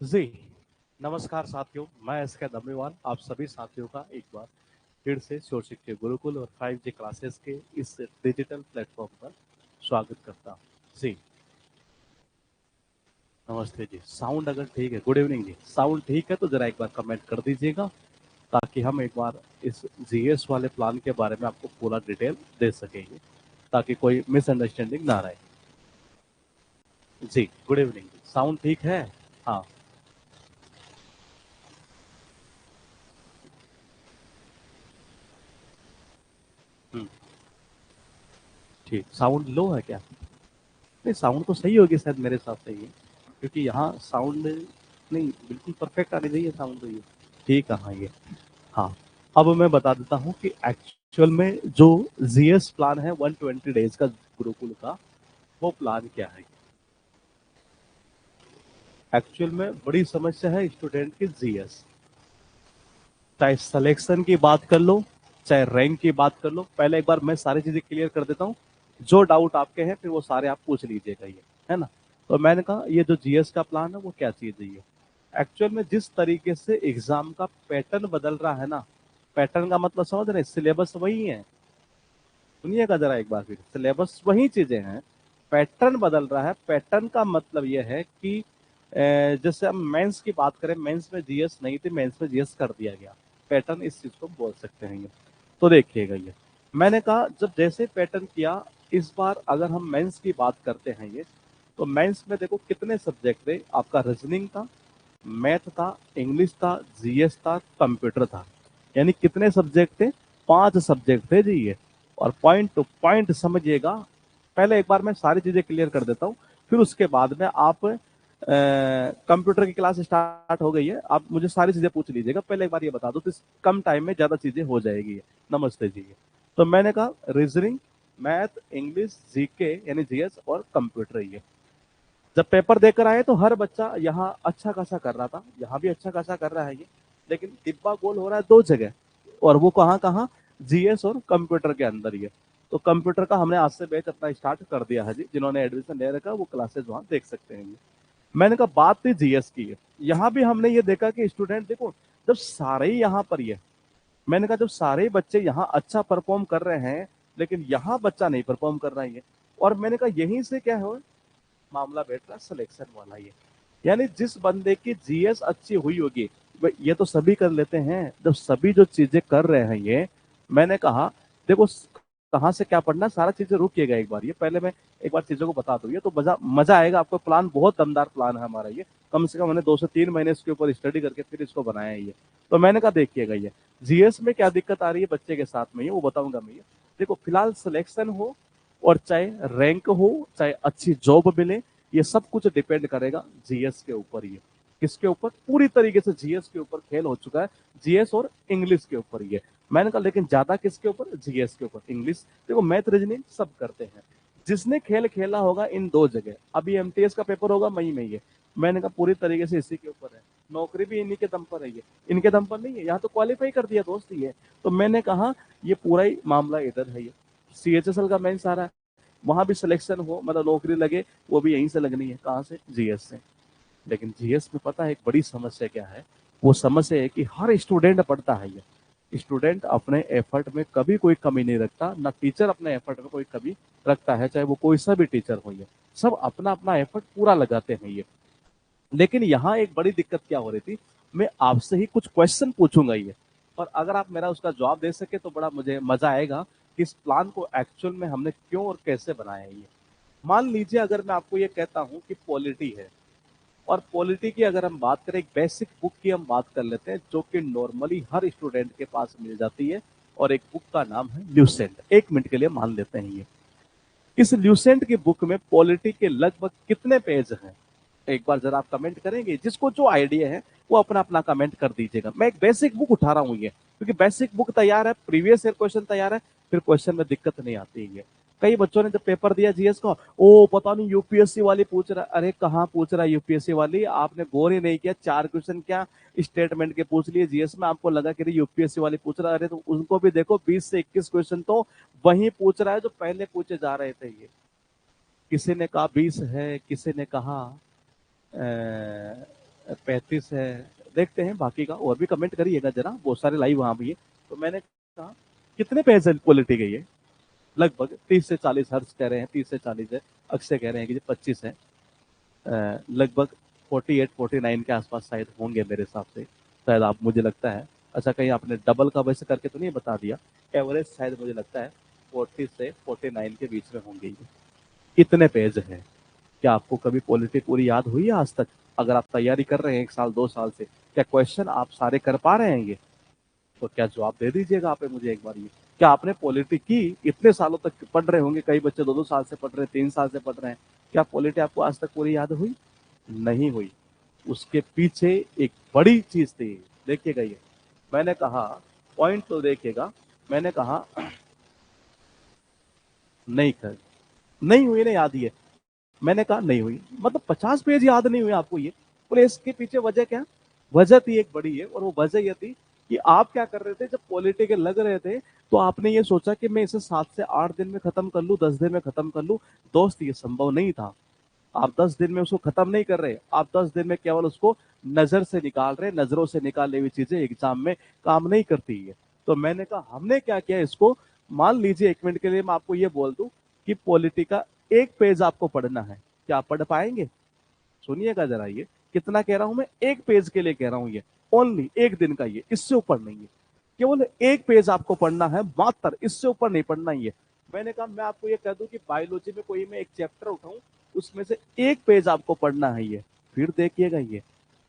जी, नमस्कार साथियों, मैं एसके दम्मेवाल आप सभी साथियों का एक बार फिर से शोर शिक्षक गुरुकुल और 5G क्लासेस के इस डिजिटल प्लेटफॉर्म पर स्वागत करता हूँ। जी, नमस्ते जी। साउंड अगर ठीक है, गुड इवनिंग जी। साउंड ठीक है तो जरा एक बार कमेंट कर दीजिएगा ताकि हम एक बार इस जीएस वाले प्लान के बारे में आपको पूरा डिटेल दे सकेंगे ताकि कोई मिसअंडरस्टैंडिंग ना रहे। जी, गुड इवनिंग जी। साउंड ठीक है? हाँ। हम्म, ठीक। साउंड लो है क्या? नहीं, साउंड तो सही होगी शायद मेरे हिसाब से ये, क्योंकि यहाँ साउंड नहीं बिल्कुल परफेक्ट आनी चाहिए साउंड तो ये। ठीक है, हाँ ये। हाँ, अब मैं बता देता हूँ कि एक्चुअल में जो जीएस प्लान है 120 डेज का गुरुकुल का, वो प्लान क्या है। एक्चुअल में बड़ी समस्या है स्टूडेंट की जीएस, चाहे सिलेक्शन की बात कर लो, चाहे रैंक की बात कर लो। पहले एक बार मैं सारी चीजें क्लियर कर देता हूँ, जो डाउट आपके हैं फिर वो सारे आप पूछ लीजिएगा, ये है ना। तो मैंने कहा ये जो जीएस का प्लान है वो क्या चीज है ये। एक्चुअल में जिस तरीके से एग्जाम का पैटर्न बदल रहा है ना, पैटर्न का मतलब समझ रहे, सिलेबस वही है। सुनिएगा जरा एक बार, फिर सिलेबस वही चीजें हैं, पैटर्न बदल रहा है। पैटर्न का मतलब यह है कि जैसे हम मेंस की बात करें, मेंस में जीएस नहीं थी, मेंस में जीएस कर दिया गया। पैटर्न इस चीज को बोल सकते हैं ये। तो देखिएगा ये, मैंने कहा जब जैसे पैटर्न किया, इस बार अगर हम मेंस की बात करते हैं ये, तो मेंस में देखो कितने सब्जेक्ट थे आपका। रीजनिंग था, मैथ था, इंग्लिश था, जीएस था, कंप्यूटर था। यानी कितने सब्जेक्ट थे? 5 सब्जेक्ट थे जी ये। और पॉइंट टू पॉइंट समझिएगा। पहले एक बार मैं सारी चीजें क्लियर कर देता हूँ, फिर उसके बाद में आप कंप्यूटर की क्लास स्टार्ट हो गई है, आप मुझे सारी चीजें पूछ लीजिएगा। पहले एक बार ये बता दो तो इस कम टाइम में ज्यादा चीजें हो जाएगी। नमस्ते जी। तो मैंने कहा रीजनिंग, मैथ, इंग्लिश, जीके यानी जीएस और कंप्यूटर ये। जब पेपर देकर आए तो हर बच्चा यहाँ अच्छा खासा कर रहा था, यहाँ भी अच्छा खासा कर रहा है ये, लेकिन डिब्बा गोल हो रहा है दो जगह। और वो कहाँ कहाँ? जीएस और कंप्यूटर के अंदर ये। तो कंप्यूटर का हमने आज से बैच अपना स्टार्ट कर दिया है जी, जिन्होंने एडमिशन ले रखा वो क्लासेस वहां देख सकते हैं ये। मैंने कहा बात थी जीएस की है। यहाँ भी हमने ये देखा कि स्टूडेंट देखो, जब सारे ही यहाँ पर ये, मैंने कहा जब सारे बच्चे यहाँ अच्छा परफॉर्म कर रहे हैं, लेकिन यहाँ बच्चा नहीं परफॉर्म कर रहा है ये। और मैंने कहा यहीं से क्या हो मामला बैठ रहा सिलेक्शन वाला ये। यानी जिस बंदे की जीएस अच्छी हुई होगी, ये तो सभी कर लेते हैं। जब सभी जो चीजें कर रहे हैं ये, मैंने कहा देखो कहाँ से क्या पढ़ना, सारा चीजें रुकिएगा एक बार। ये पहले मैं एक बार चीजों को बता दूं, ये तो मजा मजा आएगा आपको। प्लान बहुत दमदार प्लान है हमारा ये। कम से कम मैंने 2 से 3 महीने इसके ऊपर स्टडी करके फिर इसको बनाया है ये। तो मैंने कहा देखिएगा ये जीएस में क्या दिक्कत आ रही है बच्चे के साथ में, ये वो बताऊंगा मैं ये। देखो फिलहाल सिलेक्शन हो और चाहे रैंक हो, चाहे अच्छी जॉब मिले, ये सब कुछ डिपेंड करेगा जीएस के ऊपर। ये किसके ऊपर? पूरी तरीके से जीएस के ऊपर खेल हो चुका है, जीएस और इंग्लिश के ऊपर ये। मैंने कहा लेकिन ज्यादा किसके ऊपर? जीएस के ऊपर। इंग्लिश देखो, मैथ, रीजनिंग सब करते हैं। जिसने खेल खेला होगा इन दो जगह, अभी एमटीएस का पेपर होगा मई में ये, मैंने कहा पूरी तरीके से इसी के ऊपर है। नौकरी भी इन्हीं के दम पर है ये, इनके दम पर नहीं है। यहाँ तो क्वालिफाई कर दिया दोस्त ये। तो मैंने कहा ये पूरा ही मामला इधर है ये। सीएचएसएल का मेंस आ रहा है, वहां भी सिलेक्शन हो, मतलब नौकरी लगे, वो भी यहीं से लगनी है। कहाँ से? जीएस से। लेकिन जीएस में पता है एक बड़ी समस्या क्या है? वो समस्या है कि हर स्टूडेंट पढ़ता है ये। स्टूडेंट अपने एफर्ट में कभी कोई कमी नहीं रखता, ना टीचर अपने एफर्ट में कोई कमी रखता है, चाहे वो कोई सा भी टीचर हो ये। सब अपना अपना एफर्ट पूरा लगाते हैं ये। लेकिन यहाँ एक बड़ी दिक्कत क्या हो रही थी, मैं आपसे ही कुछ क्वेश्चन पूछूंगा ये, और अगर आप मेरा उसका जवाब दे सके तो बड़ा मुझे मजा आएगा कि इस प्लान को एक्चुअल में हमने क्यों और कैसे बनाया है ये। मान लीजिए अगर मैं आपको ये कहता हूं कि पॉलिटी है, और पॉलिटी की अगर हम बात करें, एक बेसिक बुक की हम बात कर लेते हैं जो कि नॉर्मली हर स्टूडेंट के पास मिल जाती है, और एक बुक का नाम है ल्यूसेंट। 1 मिनट के लिए मान लेते हैं ये। इस ल्यूसेंट की बुक में पॉलिटी के लगभग कितने पेज हैं? एक बार जरा आप कमेंट करेंगे, जिसको जो आइडिया है वो अपना अपना कमेंट कर दीजिएगा। मैं एक बेसिक बुक उठा रहा हूँ ये, क्योंकि बेसिक बुक तैयार है, प्रीवियस ईयर क्वेश्चन तैयार है, फिर क्वेश्चन में दिक्कत नहीं आती है। कई बच्चों ने जब पेपर दिया जीएस का, ओ पता नहीं यूपीएससी वाली पूछ रहा। अरे कहाँ पूछ रहा है यूपीएससी वाली, आपने गौर ही नहीं किया। 4 क्वेश्चन क्या स्टेटमेंट के पूछ लिए जीएस में, आपको लगा कि यूपीएससी वाली पूछ रहा है। अरे तो उनको भी देखो, 20 से 21 क्वेश्चन तो वही पूछ रहा है जो पहले पूछे जा रहे थे ये। किसी ने कहा 20 है, किसी ने कहा 35 है, देखते हैं बाकी का, और भी कमेंट करिएगा जरा, बहुत सारे लाइव वहां भी है। तो मैंने कहा कितने पेज है पॉलिटी के, ये लगभग 30 से 40, हर्ष कह रहे हैं 30 से 40 है, अक्षय कह रहे हैं कि 25 है, लगभग 48 49 के आसपास शायद होंगे मेरे हिसाब से, शायद आप, मुझे लगता है। अच्छा, कहीं आपने डबल का वैसे करके तो नहीं बता दिया, एवरेज शायद मुझे लगता है 40 से 49 के बीच में होंगे ये। इतने पेज है। क्या आपको कभी पॉलिटी पूरी याद हुई है आज तक? अगर आप तैयारी कर रहे हैं 1 साल 2 साल से, क्या क्वेश्चन आप सारे कर पा रहे हैं ये? तो क्या जवाब दे दीजिएगा आप मुझे एक बार ये। क्या आपने पॉलिटी की, इतने सालों तक पढ़ रहे होंगे, कई बच्चे 2 2 साल से पढ़ रहे हैं, 3 साल से पढ़ रहे हैं, क्या पॉलिटी आपको आज तक पूरी याद हुई? नहीं हुई। उसके पीछे एक बड़ी चीज थी, देखिएगा ये। मैंने कहा पॉइंट तो देखिएगा, मैंने कहा नहीं कर, नहीं हुई ना, याद ही है। मैंने कहा नहीं हुई, मतलब 50 पेज याद नहीं हुए आपको ये? बोले इसके पीछे वजह क्या? वजह थी एक बड़ी है, और वो वजह ये थी कि आप क्या कर रहे थे, जब पॉलिटिकल लग रहे थे तो आपने ये सोचा कि मैं इसे 7 से 8 दिन में खत्म कर लूं, 10 दिन में खत्म कर लूं। दोस्त, ये संभव नहीं था। आप 10 दिन में उसको खत्म नहीं कर रहे, आप 10 दिन में केवल उसको नजर से निकाल रहे। नजरों से निकाली हुई चीजें एग्जाम में काम नहीं करती है। तो मैंने कहा हमने क्या किया इसको, मान लीजिए 1 मिनट के लिए मैं आपको ये बोल दूं कि पॉलिटी का 1 पेज आपको पढ़ना है, क्या आप पढ़ पाएंगे? सुनिएगा जरा ये, कितना कह रहा हूं मैं, 1 पेज के लिए कह रहा हूं ये, ओनली 1 दिन का, ये इससे ऊपर नहीं है। केवल 1 पेज आपको पढ़ना है मात्र, इससे ऊपर नहीं पढ़ना ही है। मैंने कहा मैं आपको ये कह दूं कि बायोलॉजी में कोई मैं एक चैप्टर उठाऊं, उसमें से 1 पेज आपको पढ़ना है ये। फिर देखिएगा ये,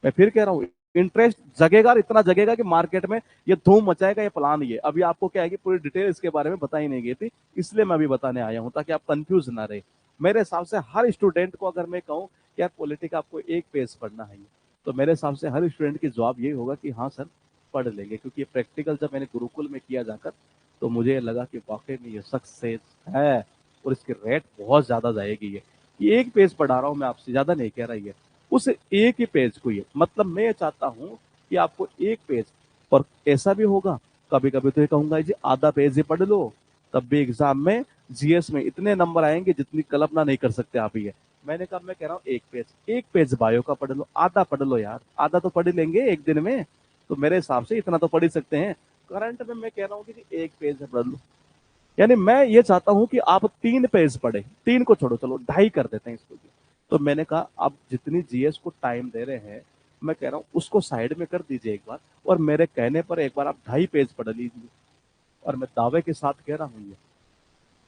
मैं फिर कह रहा हूँ, इंटरेस्ट जगेगा, इतना जगेगा कि मार्केट में ये धूम मचाएगा ये प्लान। ये अभी आपको क्या है कि पूरी डिटेल इसके बारे में बताई नहीं गई थी, इसलिए मैं अभी बताने आया हूँ ताकि आप कंफ्यूज ना रहे। मेरे हिसाब से हर स्टूडेंट को अगर मैं कहूँ कि यार पॉलिटिक आपको 1 पेज पढ़ना है, तो मेरे हिसाब से हर स्टूडेंट की जवाब यही होगा कि हाँ सर पढ़ लेंगे, क्योंकि ये प्रैक्टिकल जब मैंने गुरुकुल में किया जाकर, तो मुझे लगा कि वाकई में ये सक्सेस है, और इसकी रेट बहुत ज्यादा जाएगी। ये 1 पेज पढ़ा रहा हूँ मैं आपसे, ज्यादा नहीं कह रहा ये, उस एक ही पेज को, ये मतलब मैं ये चाहता हूँ कि आपको 1 पेज, और ऐसा भी होगा कभी कभी तो ये कहूंगा जी आधा पेज ही पढ़ लो, तब भी एग्जाम में जीएस में इतने नंबर आएंगे जितनी कल्पना नहीं कर सकते आप ही है। मैंने कहा मैं कह रहा हूँ 1 पेज, 1 पेज बायो का पढ़ लो, आधा पढ़ लो यार, आधा तो पढ़ लेंगे 1 दिन में, तो मेरे हिसाब से इतना तो पढ़ ही सकते हैं। करंट में मैं कह रहा हूँ कि 1 पेज पढ़ लो, यानी मैं ये चाहता हूं कि आप 3 पेज पढ़े, 3 को छोड़ो, चलो 2.5 कर देते हैं इसको भी। तो मैंने कहा आप जितनी जीएस को टाइम दे रहे हैं, मैं कह रहा हूं उसको साइड में कर दीजिए एक बार, और मेरे कहने पर एक बार आप 2.5 पेज पढ़ लीजिए। और मैं दावे के साथ कह रहा हूं ये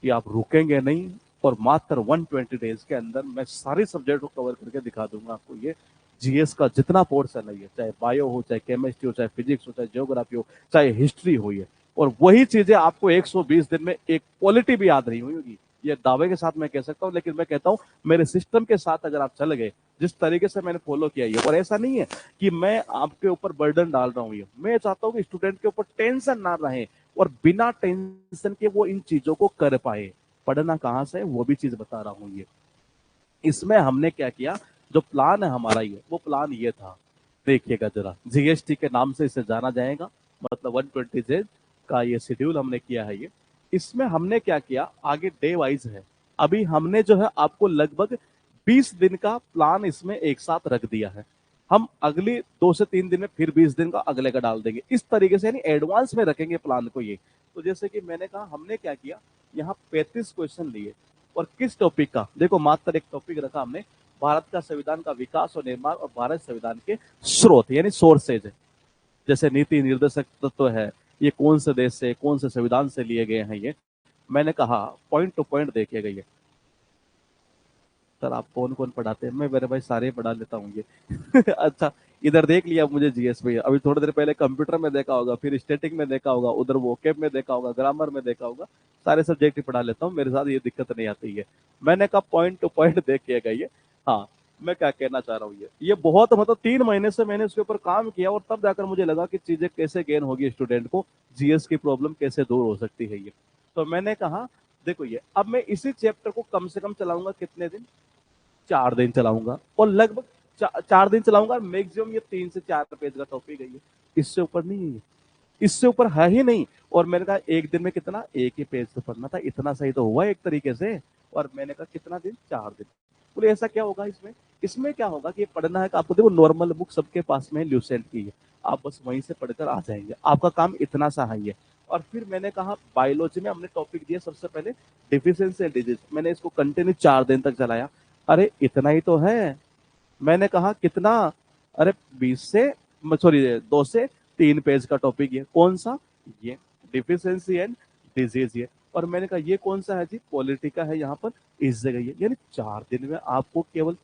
कि आप रुकेंगे नहीं, और मात्र 120 डेज के अंदर मैं सारे सब्जेक्ट को कवर करके दिखा दूंगा आपको। ये जीएस का जितना पोर्शन है, ये चाहे बायो हो, चाहे केमिस्ट्री हो, चाहे फिजिक्स हो, चाहे ज्योग्राफी हो, चाहे हिस्ट्री हो, ये, और वही चीजें आपको 120 दिन में, एक पॉलिटी भी याद नहीं हुई होगी, ये दावे के साथ मैं कह सकता हूँ। लेकिन मैं कहता हूँ मेरे सिस्टम के साथ अगर आप चल गए, जिस तरीके से मैंने फॉलो किया ये, और ऐसा नहीं है कि मैं आपके ऊपर बर्डन डाल रहा हूँ, ये मैं चाहता हूँ कि स्टूडेंट के ऊपर टेंशन ना रहे, और बिना टेंशन के वो इन चीजों को कर पाए। पढ़ना कहाँ से है वो भी चीज बता रहा हूँ ये। इसमें हमने क्या किया, जो प्लान है हमारा ये, वो प्लान ये था, देखिएगा जरा, जीएसटी के नाम से इसे जाना जाएगा, मतलब 120 का ये शेड्यूल हमने किया है ये। इसमें हमने क्या किया, आगे डे वाइज है, अभी हमने जो है आपको लगभग 20 दिन का प्लान इसमें एक साथ रख दिया है। हम अगली 2 से 3 दिन में फिर 20 दिन का अगले का डाल देंगे, इस तरीके से, यानी एडवांस में रखेंगे प्लान को ये। तो जैसे कि मैंने कहा हमने क्या किया, यहाँ 35 क्वेश्चन लिए, और किस टॉपिक का, देखो मात्र एक टॉपिक रखा हमने, भारत का संविधान का विकास और निर्माण और भारत संविधान के स्रोत यानी सोर्सेज है, जैसे नीति निर्देशक तत्व है, ये कौन से देश से, कौन से संविधान से लिए गए हैं ये। मैंने कहा पॉइंट टू पॉइंट देखिएगा ये। सर आप कौन कौन पढ़ाते हैं? मैं मेरे भाई सारे पढ़ा लेता हूँ ये। अच्छा, इधर देख लिया मुझे जीएस में, अभी थोड़ी देर पहले कंप्यूटर में देखा होगा, फिर स्टैटिक में देखा होगा, उधर वोकेब में देखा होगा, ग्रामर में देखा होगा, सारे सब्जेक्ट ही पढ़ा लेता हूँ, मेरे साथ ये दिक्कत नहीं आती है। मैंने कहा पॉइंट टू पॉइंट देखिएगा ये। हाँ, मैं क्या कहना चाह रहा हूँ, ये बहुत, मतलब 3 महीने से मैंने इसके ऊपर काम किया, और तब जाकर मुझे लगा कि चीजें कैसे गेन होगी स्टूडेंट को, जीएस की प्रॉब्लम कैसे दूर हो सकती है ये। तो मैंने कहा देखो ये, अब मैं इसी चैप्टर को कम से कम चलाऊंगा कितने दिन, 4 दिन चलाऊंगा, और लगभग 4 दिन चलाऊंगा, मैक्सिमम ये 3 से 4 पेज का टॉपिक है ये, इससे ऊपर नहीं है ये, इससे ऊपर है ही नहीं। और मैंने कहा 1 दिन में कितना, एक ही पेज से पढ़ना था, इतना सही तो हुआ एक तरीके से। और मैंने कहा कितना दिन, 4 दिन। बोले ऐसा क्या होगा इसमें इसमें क्या होगा कि पढ़ना है कि आपको, देखो नॉर्मल बुक सबके पास में ल्यूसेंट की है, आप बस वहीं से पढ़कर आ जाएंगे, आपका काम इतना सा ही है। और फिर मैंने कहा बायोलॉजी में हमने टॉपिक दिया सबसे पहले डिफिशियंसी एंड डिजीज, मैंने इसको कंटिन्यू 4 दिन तक चलाया। अरे इतना ही तो है, मैंने कहा कितना, अरे 2 से 3 पेज का टॉपिक है, कौन सा, ये डिफिशियंसी एंड डिजीज ये। और मैंने कहा ये कौन सा है जी, पॉलिटिका है यहाँ पर, इस जगह ये। यानी 4 दिन में आपको केवल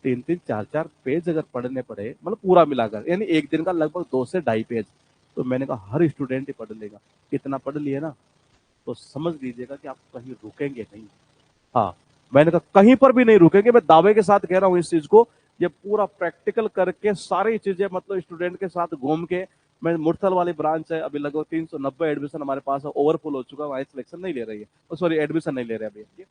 3-3 4-4 पेज अगर पढ़ने पड़े, मतलब पूरा मिलाकर, यानी एक दिन का लगभग 2 से ढाई पेज। तो मैंने कहा हर स्टूडेंट ही पढ़ लेगा, इतना पढ़ लिए ना तो समझ लीजिएगा कि आप कहीं रुकेंगे नहीं। हाँ, मैंने कहा कहीं पर भी नहीं रुकेंगे, मैं दावे के साथ कह रहा हूँ इस चीज को। ये पूरा प्रैक्टिकल करके सारी चीजें, मतलब स्टूडेंट के साथ घूम के, मैं मुरथल वाली ब्रांच है, अभी लगभग 390 एडमिशन हमारे पास है, ओवरफुल हो चुका है, वहां सिलेक्शन नहीं ले रही है, सॉरी एडमिशन नहीं ले रहे अभी।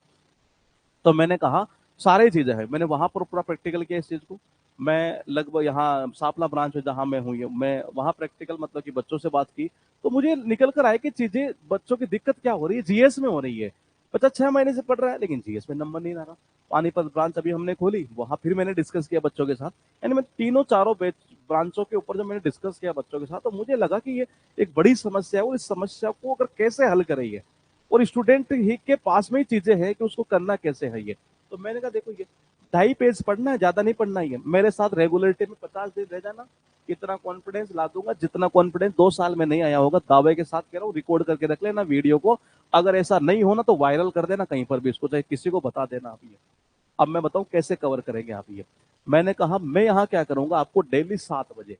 तो मैंने कहा सारी चीजें हैं, मैंने वहां पर पूरा प्रैक्टिकल किया इस चीज को। मैं लगभग यहाँ सांपला ब्रांच है जहां मैं हूँ, मैं वहां प्रैक्टिकल मतलब कि बच्चों से बात की, तो मुझे निकल कर आया कि चीजें, बच्चों की दिक्कत क्या हो रही है, जीएस में हो रही है। बच्चा 6 महीने से पढ़ रहा है लेकिन जीएस में नंबर नहीं आ रहा। पानीपत ब्रांच अभी हमने खोली, वहां फिर मैंने डिस्कस किया बच्चों के साथ, यानी मैं तीनों चारों ब्रांचों के ऊपर जब मैंने डिस्कस किया बच्चों के साथ, तो मुझे लगा कि ये एक बड़ी समस्या है, और इस समस्या को अगर कैसे हल करेंगे, और स्टूडेंट ही के पास में ही चीजें हैं कि उसको करना कैसे है ये। तो मैंने कहा देखो ये 2.5 पेज पढ़ना है, ज्यादा नहीं पढ़ना ही है, मेरे साथ रेगुलरिटी में 50 दिन रह जाना, इतना कॉन्फिडेंस ला दूंगा जितना कॉन्फिडेंस 2 साल में नहीं आया होगा, दावे के साथ कह रहा हूँ, रिकॉर्ड करके रख लेना वीडियो को। अगर ऐसा नहीं हो ना तो वायरल कर देना कहीं पर भी इसको, चाहे किसी को बता देना आप ये। अब मैं बताऊं कैसे कवर करेंगे आप ये। मैंने कहा मैं यहाँ क्या करूंगा, आपको डेली 7 बजे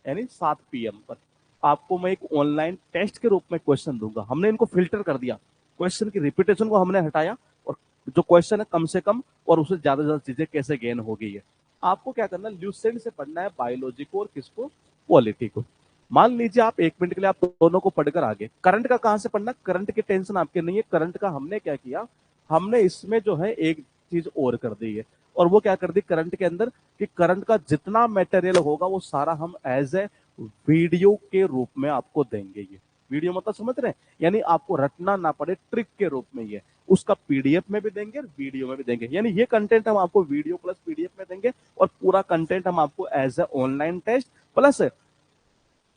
यानी 7 PM पर आपको मैं एक ऑनलाइन टेस्ट के रूप में क्वेश्चन दूंगा। हमने इनको फिल्टर कर दिया, क्वेश्चन की रिपीटेशन को हमने हटाया, और जो क्वेश्चन है कम से कम और उससे ज्यादा से ज्यादा चीजें कैसे गेन हो गई है। आपको क्या करना है, ल्यूसेंट से पढ़ना है बायोलॉजी को और किसको, पॉलिटी को। मान लीजिए आप 1 मिनट के लिए आप दोनों को पढ़कर आगे, करंट का कहां से पढ़ना, करंट की टेंशन आपके नहीं है, करंट का हमने क्या किया, हमने इसमें जो है एक चीज और कर दी है, और वो क्या कर दी करंट के अंदर, कि करंट का जितना मटेरियल होगा वो सारा हम एज ए वीडियो के रूप में आपको देंगे। ये वीडियो मतलब समझ रहे हैं, यानी आपको रटना ना पड़े, ट्रिक के रूप में ये, उसका पीडीएफ में भी देंगे और वीडियो में भी देंगे। यानी ये कंटेंट हम आपको वीडियो प्लस पीडीएफ में देंगे, और पूरा कंटेंट हम आपको as a online test plus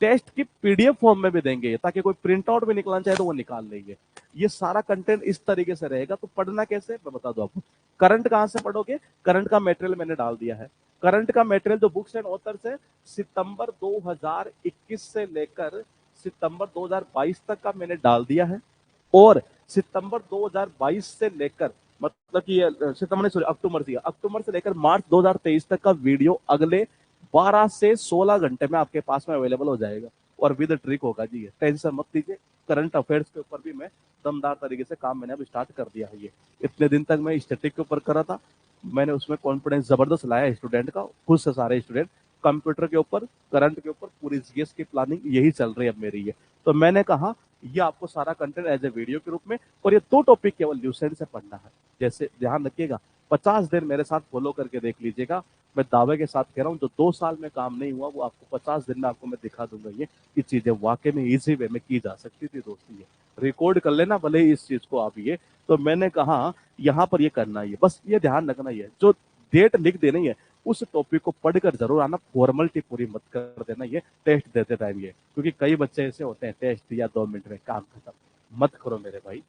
test की पीडीएफ फॉर्म में भी देंगे, ताकि कोई प्रिंट आउट भी निकलना चाहे तो वो निकाल लेंगे। ये सारा कंटेंट इस तरीके से रहेगा। तो पढ़ना कैसे मैं बता दो आपको। करंट कहां से पढ़ोगे, करंट का मटेरियल मैंने डाल दिया है। करंट का मटेरियल जो बुक्स एंड ऑथर्स है, सितंबर 2021 से लेकर सितंबर 2022 तक का मैंने डाल दिया है। और सितंबर 2022 से लेकर, मतलब कि सितंबर सॉरी अक्टूबर से लेकर मार्च 2023 तक का वीडियो अगले 12 से 16 घंटे में आपके पास में अवेलेबल हो जाएगा, और विद ट्रिक होगा जी। ये टेंशन मत लीजिए, करंट अफेयर्स के ऊपर भी मैं दमदार तरीके से काम मैंने अब स्टार्ट कर दिया है। ये इतने दिन तक मैं स्टैटिक के ऊपर कर रहा था, मैंने उसमें कॉन्फिडेंस जबरदस्त लाया स्टूडेंट का, खुद से सारे स्टूडेंट। कंप्यूटर के ऊपर, करंट के ऊपर पूरी जीएस की प्लानिंग यही चल रही है अब मेरी ये। तो मैंने कहा ये आपको सारा कंटेंट एज ए वीडियो के रूप में, और ये 2 टॉपिक केवल ल्यूसेंट से पढ़ना है। जैसे ध्यान रखिएगा, 50 दिन मेरे साथ फॉलो करके देख लीजिएगा, मैं दावे के साथ कह रहा हूँ, जो 2 साल में काम नहीं हुआ वो आपको 50 दिन में आपको मैं दिखा दूंगा। ये चीजें वाकई में इजी वे में की जा सकती थी दोस्ती, ये रिकॉर्ड कर लेना भले ही इस चीज को आप ये। तो मैंने कहा यहाँ पर ये करना ही है, बस ये ध्यान रखना ही है, जो डेट लिख देनी है उस टॉपिक को पढ़कर जरूर आना, फॉर्मेलिटी पूरी मत कर देना ये टेस्ट देते टाइम ये, क्योंकि कई बच्चे ऐसे होते हैं टेस्ट दिया 2 मिनट में काम खत्म। मत करो मेरे भाई।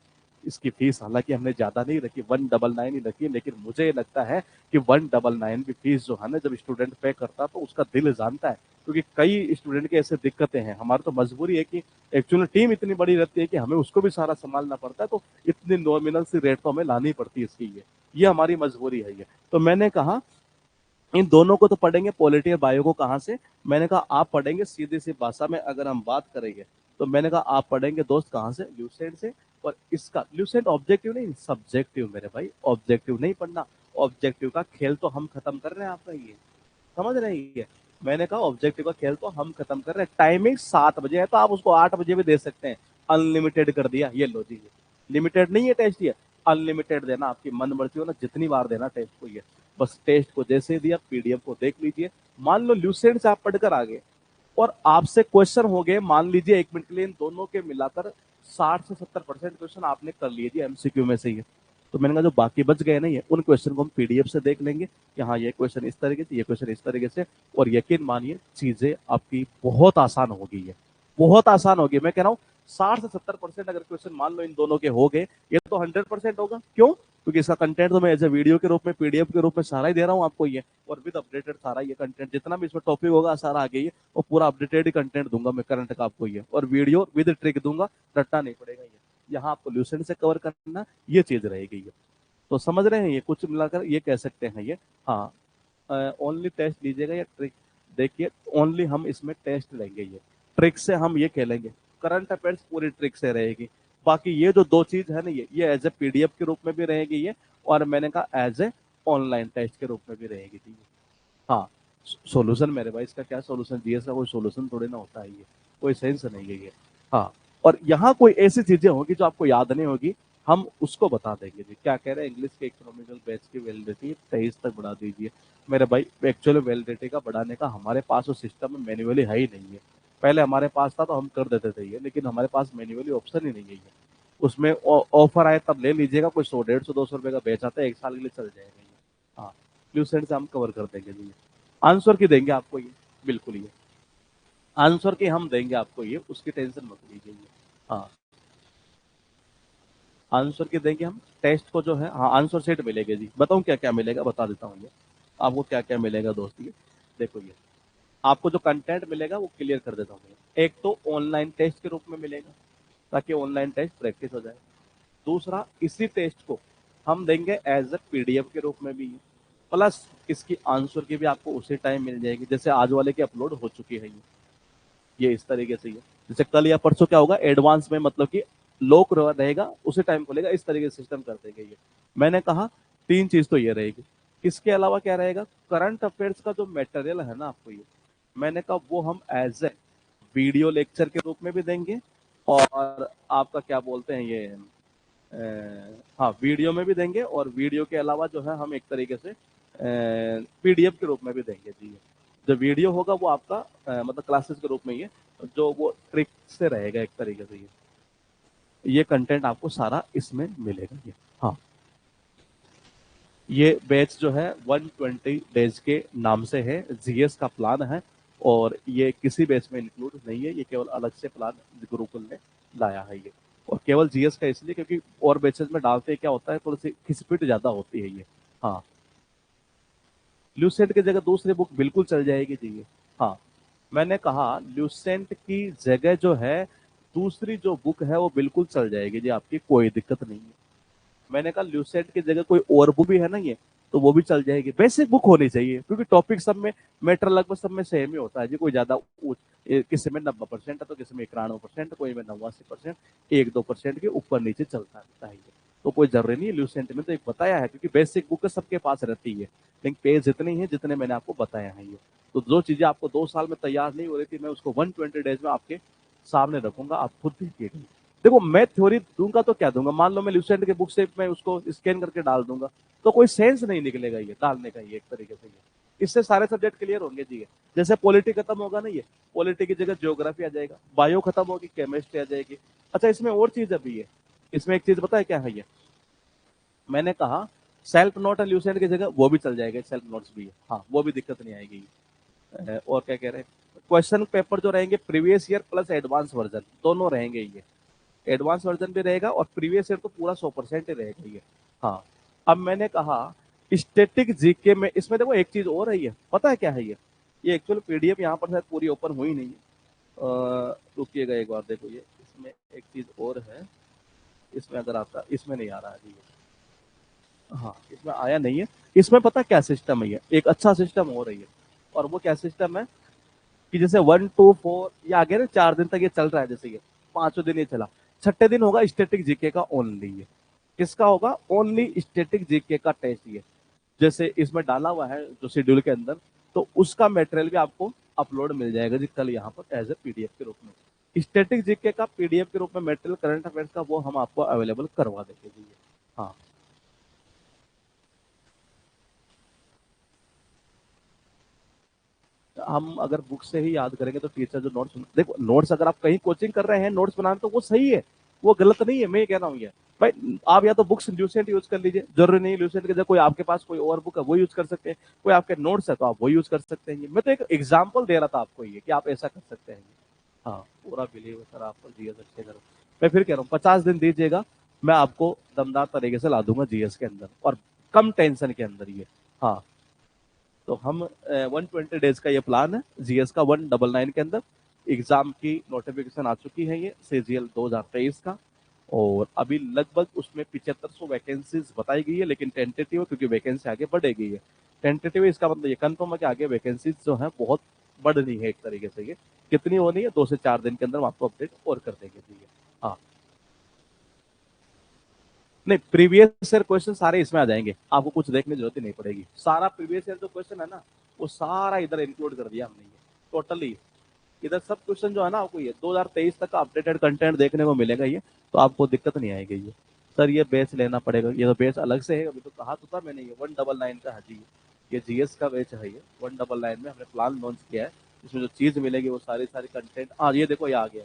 इसकी फीस हालांकि हमने ज्यादा नहीं रखी, 199 ही रखी, लेकिन मुझे ये लगता है कि 199 की फीस जो है ना, जब स्टूडेंट पे करता है तो उसका दिल जानता है। क्योंकि कई स्टूडेंट की ऐसे दिक्कतें हैं, हमारी तो मजबूरी है कि एक्चुअली टीम इतनी बड़ी रहती है कि हमें उसको भी सारा संभालना पड़ता है, तो इतनी नॉमिनल सी रेट तो हमें लानी पड़ती है इसकी, ये हमारी मजबूरी है ये। तो मैंने कहा इन दोनों को तो पढ़ेंगे, पॉलिटी और बायो को कहाँ से, मैंने कहा आप पढ़ेंगे सीधी सी भाषा में अगर हम बात करेंगे, तो मैंने कहा आप पढ़ेंगे दोस्त कहाँ से, ल्यूसेंट से। और इसका ल्यूसेंट ऑब्जेक्टिव नहीं, सब्जेक्टिव मेरे भाई, ऑब्जेक्टिव नहीं पढ़ना। ऑब्जेक्टिव का खेल तो हम खत्म कर रहे हैं आपका, ये समझ रहे हैं। मैंने कहा ऑब्जेक्टिव का खेल तो हम खत्म कर रहे हैं। टाइमिंग 7 बजे है तो आप उसको 8 बजे भी दे सकते हैं, अनलिमिटेड कर दिया। ये लो जी, लिमिटेड नहीं है टेस्ट, ये अनलिमिटेड देना, आपकी मन मर्जी हो ना, जितनी बार देना टेस्ट को ये। बस टेस्ट को जैसे ही दिया, पीडीएफ को देख लीजिए। मान लो ल्यूसेंट से आप पढ़कर आ गए और आपसे क्वेश्चन हो गए, मान लीजिए 1 मिनट के लिए इन दोनों के मिलाकर 60 से 70% क्वेश्चन आपने कर लिए जी एमसीक्यू में से। ये तो मैंने कहा जो बाकी बच गए नहीं है उन क्वेश्चन को हम पीडीएफ से देख लेंगे कि हाँ ये क्वेश्चन इस तरीके से, ये क्वेश्चन इस तरीके से, और यकीन मानिए चीजें आपकी बहुत आसान हो गई है, बहुत आसान हो गई। मैं कह रहा हूँ 60 से 70% अगर क्वेश्चन मान लो इन दोनों के हो गए, ये तो 100% होगा। क्यों? क्योंकि इसका कंटेंट तो मैं एज ए वीडियो के रूप में, पीडीएफ के रूप में सारा ही दे रहा हूँ आपको ये, और विद अपडेटेड सारा ये कंटेंट, जितना भी इसमें टॉपिक होगा सारा आगे ये, और पूरा अपडेटेड ही कंटेंट दूंगा मैं करंट का आपको ये, और वीडियो विद ट्रिक दूंगा, रट्टा नहीं पड़ेगा ये। यहाँ आपको ल्यूसेंट से कवर करना, ये चीज रहेगी ये। तो समझ रहे हैं, ये कुछ मिलाकर ये कह सकते हैं ये। हाँ, ओनली टेस्ट लीजिएगा या ट्रिक, देखिए ओनली हम इसमें टेस्ट लेंगे, ये ट्रिक से हम ये खेलेंगे, करंट अफेयर्स पूरी ट्रिक से रहेगी। बाकी ये जो दो चीज है ना, ये एज ए पीडीएफ के रूप में भी रहेगी ये, और मैंने कहा एज ए ऑनलाइन टेस्ट के रूप में भी रहेगी थी। हाँ, सॉल्यूशन मेरे भाई, इसका क्या सॉल्यूशन, जीएस का कोई सॉल्यूशन थोड़ी ना होता है ये, कोई सेंस नहीं है ये। हाँ, और यहाँ कोई ऐसी चीजें होगी जो आपको याद नहीं होगी, हम उसको बता देंगे जी। क्या कह रहे हैं, इंग्लिश के इकोनॉमिकल बैच की वैलिडिटी 23 तक बढ़ा दीजिए। मेरे भाई एक्चुअली वैलिडिटी का बढ़ाने का हमारे पास वो सिस्टम में मैन्युअली है ही नहीं है। पहले हमारे पास था तो हम कर देते थे ये, लेकिन हमारे पास मैन्युअली ऑप्शन ही नहीं है ये। उसमें ऑफर आए तब ले लीजिएगा, कोई 100 150 200 रुपए का बेच आता है, 1 साल के लिए चल जाएगा ये। हाँ, फ्लूसेंट से हम कवर कर देंगे जी। आंसर की देंगे आपको ये, बिल्कुल ये आंसर की हम देंगे आपको ये, उसकी टेंशन मत लीजिए ये। हाँ, आंसर की देंगे हम, टेस्ट को जो है, हाँ आंसर सेट मिलेगा जी। बताऊं क्या क्या मिलेगा, बता देता हूँ ये आपको क्या क्या मिलेगा दोस्त। ये देखो, ये आपको जो कंटेंट मिलेगा वो क्लियर कर देता हूँ मैं। एक तो ऑनलाइन टेस्ट के रूप में मिलेगा, ताकि ऑनलाइन टेस्ट प्रैक्टिस हो जाए। दूसरा, इसी टेस्ट को हम देंगे एज ए पीडीएफ के रूप में भी, प्लस इसकी आंसर की भी आपको उसी टाइम मिल जाएगी, जैसे आज वाले की अपलोड हो चुकी है ये इस तरीके से। ये जैसे कल या परसों क्या होगा एडवांस में, मतलब कि लॉक रहेगा उसी टाइम खुलेगा, इस तरीके से सिस्टम कर देंगे ये। मैंने कहा तीन चीज तो ये रहेगी। इसके अलावा क्या रहेगा, करंट अफेयर्स का जो मटेरियल है ना आपको ये, मैंने कहा वो हम एज ए वीडियो लेक्चर के रूप में भी देंगे, और आपका क्या बोलते हैं ये, हाँ वीडियो में भी देंगे, और वीडियो के अलावा जो है हम एक तरीके से पीडीएफ के रूप में भी देंगे जी। जो वीडियो होगा वो आपका मतलब क्लासेस के रूप में ही है, जो वो ट्रिक से रहेगा एक तरीके से ये कंटेंट आपको सारा इसमें मिलेगा ये। हाँ, ये बैच जो है 120 डेज के नाम से है, जीएस का प्लान है, और ये किसी बैच में इंक्लूड नहीं है, ये केवल अलग से प्लान गुरुकुल ने लाया है ये। और केवल जीएस का इसलिए क्योंकि और बैचेस में डालते क्या होता है, थोड़ी सी खिसपिट ज्यादा होती है ये। हाँ, ल्यूसेंट की जगह दूसरी बुक बिल्कुल चल जाएगी जी ये। हाँ, मैंने कहा ल्यूसेंट की जगह जो है दूसरी जो बुक है वो बिल्कुल चल जाएगी जी, आपकी कोई दिक्कत नहीं है। मैंने कहा ल्यूसेंट की जगह कोई और बुक भी है ना ये, तो वो भी चल जाएगी। बेसिक बुक होनी चाहिए, क्योंकि टॉपिक सब में, मैटर लगभग सब में सेम ही होता है जी, कोई ज्यादा किसी में 90% है तो किसी में 91%, कोई में 89%, 1-2% के ऊपर नीचे चलता रहता है ये। तो कोई जरूरी नहीं है ल्यूसेंट में, तो एक बताया है क्योंकि बेसिक बुक सबके पास रहती है, लेकिन पेज इतने ही है जितने मैंने आपको बताया है ये। तो जो चीजें आपको 2 साल में तैयार नहीं हो रही थी, मैं उसको 120 डेज में आपके सामने रखूंगा, आप खुद देखिएगा। देखो मैं थ्योरी दूंगा तो क्या दूंगा, मान लो मैं ल्यूसेंट के बुक से मैं उसको स्कैन करके डाल दूंगा, तो कोई सेंस नहीं निकलेगा ये डालने का ये एक तरीके से ये। इससे सारे सब्जेक्ट क्लियर होंगे जी। जैसे पॉलिटी खत्म होगा ना, ये पॉलिटी की जगह ज्योग्राफी आ जाएगा, बायो खत्म होगी केमिस्ट्री आ जाएगी। अच्छा, इसमें और चीज अभी है, इसमें एक चीज पता है क्या है ये, मैंने कहा सेल्फ नोट ल्यूसेंट की जगह वो भी चल जाएगा, सेल्फ नोट्स भी है। हाँ, वो भी दिक्कत नहीं आएगी। और क्या कह रहे हैं, क्वेश्चन पेपर जो रहेंगे previous year plus advance version दोनों रहेंगे ये। एडवांस वर्जन भी रहेगा और प्रीवियस ईयर तो पूरा 100% ही रहेगा ये। हाँ, अब मैंने कहा स्टेटिक जीके में, इसमें देखो एक चीज और है, ये पता है क्या है ये एक्चुअल पीडीएफ यहाँ पर शायद पूरी ओपन हुई नहीं है, रुकिएगा एक बार, देखो ये इसमें एक चीज और है, इसमें अगर आता, इसमें नहीं आ रहा है ये। हाँ, इसमें आया नहीं है। इसमें पता क्या सिस्टम है, ये एक अच्छा सिस्टम हो रही है, और वो क्या सिस्टम है कि जैसे 1 2 4 ये आगे ना 4 दिन तक ये चल रहा है, जैसे ये 5वें दिन ये चला, छठे दिन होगा स्टैटिक जीके का ओनली ये। किसका होगा, ओनली स्टैटिक जीके का टेस्ट ये। जैसे इसमें डाला हुआ है जो शेड्यूल के अंदर, तो उसका मटेरियल भी आपको अपलोड मिल जाएगा जी कल यहाँ पर एज ए पीडीएफ के रूप में। स्टैटिक जीके का पीडीएफ के रूप में मटेरियल करंट अफेयर्स का वो हम आपको अवेलेबल करवा देंगे जी। हाँ, हम अगर बुक से ही याद करेंगे तो टीचर जो नोट्स, देखो नोट्स अगर आप कहीं कोचिंग कर रहे हैं नोट्स बनाना, तो वो सही है, वो गलत नहीं है, मैं ये कह रहा हूँ ये भाई, आप या तो बुक्स ल्यूसेंट यूज कर लीजिए, जरूरी नहीं ल्यूसेंट के जगह कोई आपके पास कोई और बुक है वो यूज कर सकते हैं, कोई आपके नोट्स है तो आप वो यूज कर सकते हैं। मैं तो एक एग्जाम्पल दे रहा था आपको ये कि आप ऐसा कर सकते हैं। हाँ, पूरा बिलीव है सर आपको जीएस अच्छे करो। मैं फिर कह रहा हूँ 50 दिन दीजिएगा, मैं आपको दमदार तरीके से ला दूंगा जीएस के अंदर, और कम टेंशन के अंदर ये। हाँ, तो हम 120 डेज का ये प्लान है जीएस का, 199 के अंदर। एग्जाम की नोटिफिकेशन आ चुकी है ये सीजीएल 2023 का, और अभी लगभग उसमें 7500 वैकेंसीज बताई गई है, लेकिन टेंटेटिव क्योंकि वैकेंसी आगे बढ़ेगी है। टेंटेटिव इसका मतलब ये कंफर्म है कि आगे वैकेंसीज जो है बहुत बढ़नी है एक तरीके से। ये कितनी होनी है, 2 से 4 दिन के अंदर हम आपको अपडेट और कर देंगे जी। हाँ, नहीं, प्रीवियस ईयर क्वेश्चन सारे इसमें आ जाएंगे, आपको कुछ देखने की जरूरत ही नहीं पड़ेगी। सारा प्रीवियस ईयर जो क्वेश्चन है ना, वो सारा इधर इंक्लूड कर दिया हमने, ये टोटली इधर सब क्वेश्चन जो है ना, आपको ये 2023 तक का अपडेटेड कंटेंट देखने को मिलेगा ये, तो आपको दिक्कत नहीं आएगी ये। सर ये बेच लेना पड़ेगा, ये तो बेच अलग से है, अभी तो कहा तो था मैंने, ये 199 का है जी, ये जीएस का बेच है, ये 199 में हमने प्लान लॉन्च किया है। इसमें जो चीज मिलेगी वो सारी सारी कंटेंट, हाँ ये देखो ये आ गया,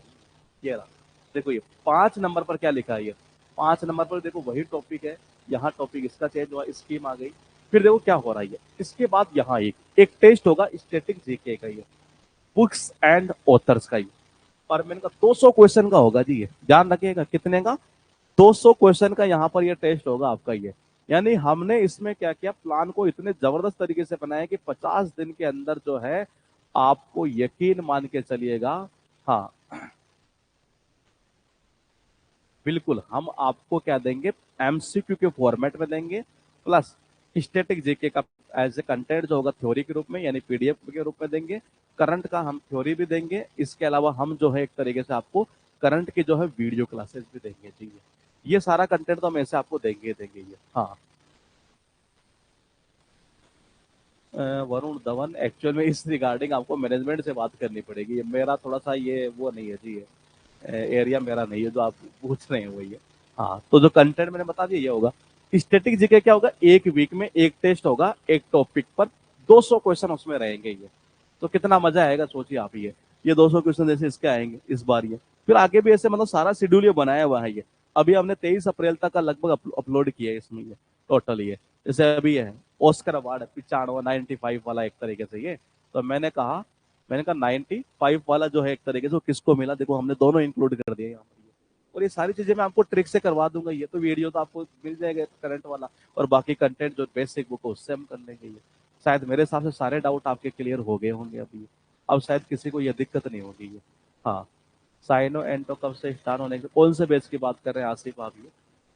ये रहा, देखो ये 5 नंबर पर क्या लिखा है, ये 5 नंबर पर देखो वही टॉपिक है, यहाँ टॉपिक इसका चेंज हुआ, स्कीम आ गई। फिर देखो क्या हो रहा है, इसके बाद यहाँ एक टेस्ट होगा स्टैटिक जीके का, ये बुक्स एंड ऑथर्स का ही, और मैंने कहा 200 क्वेश्चन का होगा जी, ये ध्यान रखिएगा कितने का, 200 क्वेश्चन का यहाँ पर ये टेस्ट होगा आपका ये। यानी हमने इसमें क्या किया, प्लान को इतने जबरदस्त तरीके से बनाया कि 50 दिन के अंदर जो है, आपको यकीन मान के चलिएगा। हाँ, बिल्कुल, हम आपको क्या देंगे, एमसीक्यू के फॉर्मेट में देंगे, प्लस स्टैटिक जीके का एज ए कंटेंट जो होगा थ्योरी के रूप में, यानी पीडीएफ के रूप में देंगे। करंट का हम थ्योरी भी देंगे, इसके अलावा हम जो है एक तरीके से आपको करंट की जो है वीडियो क्लासेस भी देंगे जी। ये सारा कंटेंट तो हम ऐसे आपको देंगे देंगे ये। हाँ, वरुण धवन एक्चुअल में इस रिगार्डिंग आपको मैनेजमेंट से बात करनी पड़ेगी, मेरा थोड़ा सा ये वो नहीं है जी, एरिया मेरा नहीं है जो आप पूछ रहे हैं वही है। हाँ, तो जो कंटेंट मैंने बता दिया ये होगा। स्टैटिक जीके क्या होगा, एक वीक में एक टेस्ट होगा एक टॉपिक पर, 200 क्वेश्चन उसमें रहेंगे ये। तो कितना मजा आएगा सोचिए आप, ये 200 क्वेश्चन जैसे इसके आएंगे इस बार ये, फिर आगे भी ऐसे मतलब सारा शेड्यूल ये बनाया हुआ है ये। अभी हमने 23 अप्रैल तक का लगभग अपलोड किया है इसमें ये, टोटल ये। जैसे अभी है ऑस्कर अवार्ड 95 वाला एक तरीके से ये, तो मैंने कहा 95 वाला जो है एक तरीके से वो किसको मिला, देखो हमने दोनों इंक्लूड कर दिया यहाँ पर। और ये सारी चीजें मैं आपको ट्रिक से करवा दूंगा, ये तो वीडियो तो आपको मिल जाएगा करंट वाला, और बाकी कंटेंट जो बेसिक बुक है उससे हम कर लेंगे ये। शायद मेरे हिसाब से सारे डाउट आपके क्लियर हो गए होंगे अभी, अब शायद किसी को ये दिक्कत नहीं होगी ये। हाँ, साइनो एंटो कब से स्टार्ट होने के, कौन से बैच की बात कर रहे हैं आसिफ आप, ये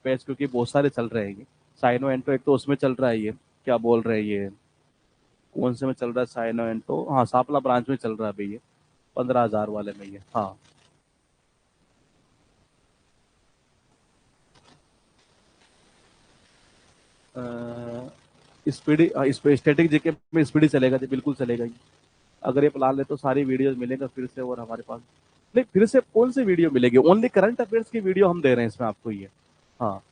बैच क्योंकि बहुत सारे चल रहे हैं ये। साइनो एंटो एक तो उसमें चल रहा है ये, क्या बोल रहे हैं ये, कौन से में चल रहा है साइनो एंटो, हाँ सापला ब्रांच में चल रहा है अभी ये, 15,000 वाले में ये। हाँ, स्पीडी, इस पे स्टैटिक जीके में स्पीडी चलेगा जी, बिल्कुल चलेगा ये। अगर ये प्लान ले तो सारी वीडियोस मिलेगा फिर से, और हमारे पास नहीं, फिर से कौन सी वीडियो मिलेगी, ओनली करंट अफेयर्स की वीडियो हम दे रहे हैं इसमें आपको ये। हाँ,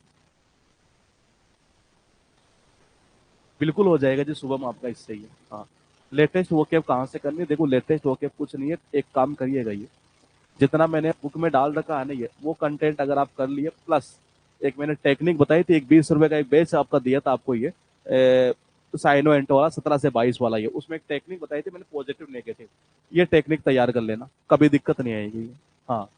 बिल्कुल हो जाएगा जी शुभम आपका इससे ही। हाँ, लेटेस्ट वो कैब कहाँ से करनी है, देखो लेटेस्ट वो कैब कुछ नहीं है, एक काम करिएगा ये, जितना मैंने बुक में डाल रखा है ना ये, वो कंटेंट अगर आप कर लिए, प्लस एक मैंने टेक्निक बताई थी, एक 20 रुपए का एक बैच आपका दिया था आपको ये, साइनो एंटो वाला 17 से 22 वाला, ये उसमें एक टेक्निक बताई थी मैंने, पॉजिटिव नेगेटिव, ये टेक्निक तैयार कर लेना, कभी दिक्कत नहीं आएगी। हाँ,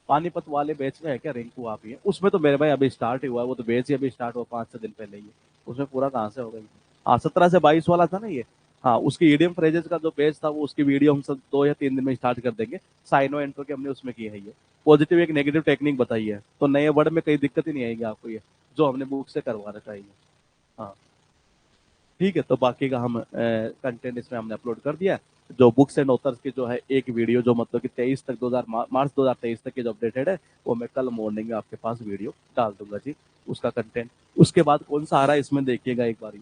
पानीपत वाले बैच में है क्या रिंकू आप, ये उसमें तो मेरे भाई अभी स्टार्ट ही हुआ है, वो तो बैच ही अभी स्टार्ट हुआ 5 6 दिन पहले ही, उसमें पूरा कहाँ से होगा ये। हाँ, 17 से 22 वाला था ना ये। हाँ, उसकी ईडीएम फ्रेजेस का जो पेज था वो, उसकी वीडियो हम सब 2 या 3 दिन में स्टार्ट कर देंगे। साइनो एंट्रो के हमने उसमें की है ये, पॉजिटिव एक नेगेटिव टेक्निक बताई है, तो नए वर्ड में कहीं दिक्कत ही नहीं आएगी आपको ये, जो हमने बुक से करवा रखा है ये। हाँ, ठीक है, तो बाकी का हम कंटेंट इसमें हमने अपलोड कर दिया है। जो बुक्स एंड ऑथर्स की जो है एक वीडियो, जो मतलब कि 23 तक 2000 मार्च 2023 तक की जो अपडेटेड है, वो मैं कल मॉर्निंग में आपके पास वीडियो डाल दूंगा जी, उसका कंटेंट। उसके बाद कौन सा आ रहा है इसमें देखिएगा एक बार,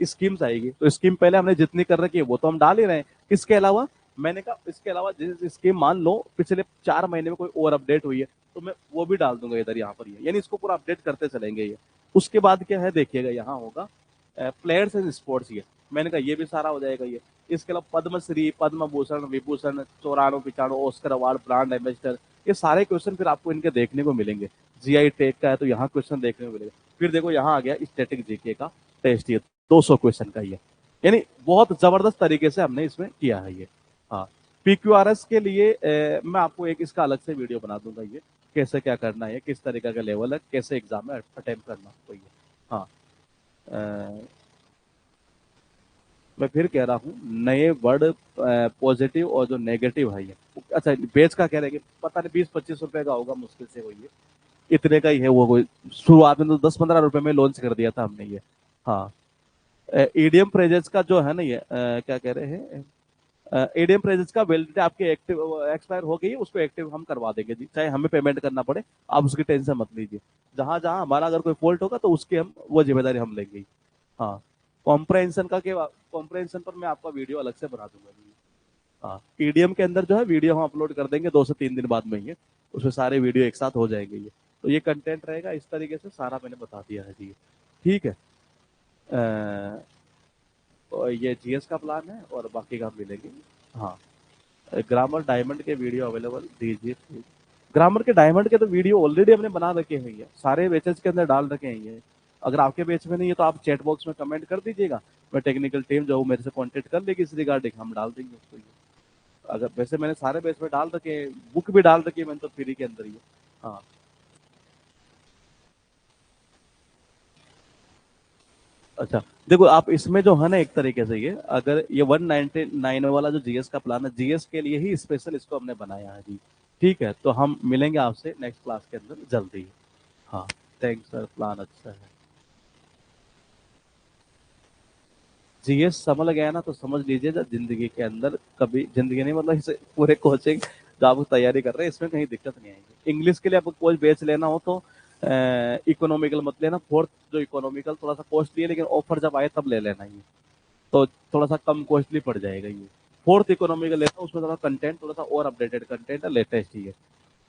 ये स्कीम्स आएगी, तो स्कीम पहले हमने जितनी कर रखी है वो तो हम डाल ही रहे हैं। इसके अलावा मैंने कहा, इसके अलावा जिस स्कीम मान लो पिछले 4 महीने में कोई और अपडेट हुई है, तो मैं वो भी डाल दूंगा इधर यहाँ पर ये, यानी इसको पूरा अपडेट करते चलेंगे ये। उसके बाद क्या है देखिएगा, यहाँ होगा प्लेयर्स एंड स्पोर्ट्स, ये मैंने कहा ये भी सारा हो जाएगा ये। इसके अलावा Padma Shri, Padma Bhushan, Vibhushan, 94 95 Oscar award, brand ambassador, ये सारे क्वेश्चन फिर आपको इनके देखने को मिलेंगे। जीआई टेक का है तो यहाँ क्वेश्चन देखने को मिलेगा। फिर देखो यहाँ आ गया स्टैटिक जीके का टेस्ट, ये 200 क्वेश्चन का ही है, यानी बहुत जबरदस्त तरीके से हमने इसमें किया है ये। हाँ, पीक्यूआरएस के लिए मैं आपको एक इसका अलग से वीडियो बना दूंगा, ये कैसे क्या करना है, किस तरीके का लेवल है, कैसे एग्जाम में अटेम्प्ट करना है। हाँ, मैं फिर कह रहा हूँ नए वर्ड पॉजिटिव और जो नेगेटिव है ये, अच्छा बेच का कह रहे हैं कि पता नहीं 20-25 रुपए का होगा मुश्किल से, वही इतने का ही है वो, कोई शुरुआत में तो 10-15 रुपए में लॉन्च कर दिया था हमने ये। हाँ, ईडीएम प्रेजेस का जो है ना ये क्या कह रहे हैं, ईडीएम प्रेजेस का वैलिडिटी आपके एक्टिव एक्सपायर हो गई है, उसको एक्टिव हम करवा देंगे जी, चाहे हमें पेमेंट करना पड़े, आप उसकी टेंशन मत लीजिए। जहां जहां हमारा अगर कोई फॉल्ट होगा तो उसकी हम वो जिम्मेदारी हम लेंगे। हाँ, कॉम्प्रहेंशन का के कॉम्प्रहेंशन पर मैं आपका वीडियो अलग से बना दूंगा जी। हाँ, ईडीएम के अंदर जो है वीडियो हम अपलोड कर देंगे 2 से 3 दिन बाद में, ये उसमें सारे वीडियो एक साथ हो जाएंगे ये। तो ये कंटेंट रहेगा इस तरीके से, सारा मैंने बता दिया है जी। ठीक है, और ये जीएस का प्लान है और बाकी का हम मिलेंगे। हाँ, ग्रामर डायमंड के वीडियो अवेलेबल दीजिए। ग्रामर के डायमंड के तो वीडियो ऑलरेडी हमने बना रखे हैं, ये सारे बैचेस के अंदर डाल रखे हैं ये। अगर आपके बैच में नहीं है तो आप चैट बॉक्स में कमेंट कर दीजिएगा, मैं टेक्निकल टीम जो मेरे से कांटेक्ट कर लेगी इस रिगार्डिंग, हम डाल देंगे उसको ये। अगर वैसे मैंने सारे बैच में डाल रखे हैं, बुक भी डाल रखी है मैंने तो फ्री के अंदर ही। हाँ, अच्छा देखो आप इसमें जो है ना एक तरीके से, ये अगर ये 199 वाला जो जीएस का प्लान है, जीएस के लिए ही स्पेशल इसको हमने बनाया है जी। ठीक है, तो हम मिलेंगे आपसे नेक्स्ट क्लास के अंदर जल्दी। हाँ, थैंक्स सर, प्लान अच्छा है। जीएस समझ गया ना तो समझ लीजिए जिंदगी के अंदर कभी, जिंदगी नहीं मतलब इसे पूरे कोचिंग जो आप तैयारी कर रहे हैं इसमें कहीं दिक्कत नहीं आएगी। इंग्लिश के लिए आपको कोई बेच लेना हो तो इकोनॉमिकल मत लेना, फोर्थ जो इकोनॉमिकल थोड़ा सा कॉस्टली है, लेकिन ऑफर जब आए तब ले लेना ये, तो थोड़ा सा कम कॉस्टली पड़ जाएगा ये। फोर्थ इकोनॉमिकल लेना, उसमें थोड़ा कंटेंट थोड़ा सा और अपडेटेड कंटेंट है, लेटेस्ट ही है।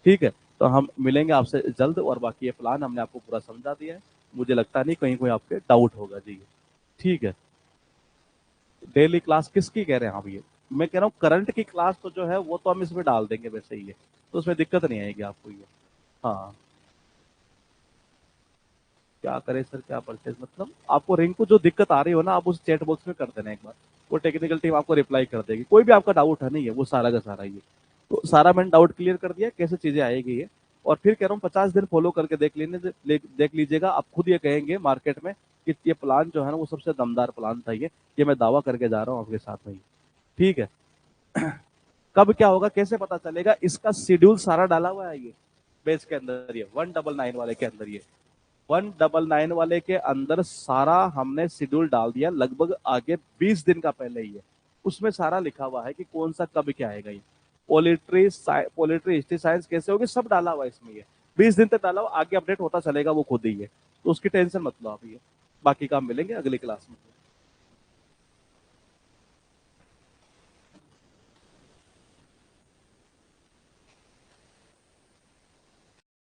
ठीक है, तो हम मिलेंगे आपसे जल्द, और बाकी ये प्लान हमने आपको पूरा समझा दिया है। मुझे लगता नहीं कहीं कोई आपके डाउट होगा जी। ठीक है, डेली क्लास किसकी कह रहे हैं आप ये? मैं कह रहा हूँ करंट की क्लास तो जो है वो तो हम इसमें डाल देंगे वैसे ही है, तो उसमें दिक्कत नहीं आएगी आपको ये। हाँ, क्या करें सर, क्या परचेज मतलब आपको रिंग को जो दिक्कत आ रही हो ना, आप उस चैट बॉक्स में कर देना एक बार, वो टेक्निकल टीम आपको रिप्लाई कर देगी। कोई भी आपका डाउट है नहीं है, वो सारा का सारा ये, तो सारा मैंने डाउट क्लियर कर दिया कैसे चीजें आएगी ये। और फिर कह रहा हूँ 50 दिन फॉलो करके देख लीजिएगा, आप खुद ये कहेंगे मार्केट में कि ये प्लान जो है ना वो सबसे दमदार प्लान था ये मैं दावा करके जा रहा हूँ आपके साथ में। ठीक है, कब क्या होगा कैसे पता चलेगा, इसका शेड्यूल सारा डाला हुआ है ये बेच के अंदर, ये 199 वाले के अंदर, ये 199 वाले के अंदर सारा हमने शेड्यूल डाल दिया, लगभग आगे 20 दिन का पहले ही है। उसमें सारा लिखा हुआ है कि कौन सा कब क्या आएगा ये, पोलिट्री हिस्ट्री साइंस कैसे होगी, सब डाला हुआ है इसमें ये। 20 दिन तक डाला हुआ, आगे अपडेट होता चलेगा वो खुद ही है, तो उसकी टेंशन मत लो आप ये। बाकी काम मिलेंगे अगली क्लास में।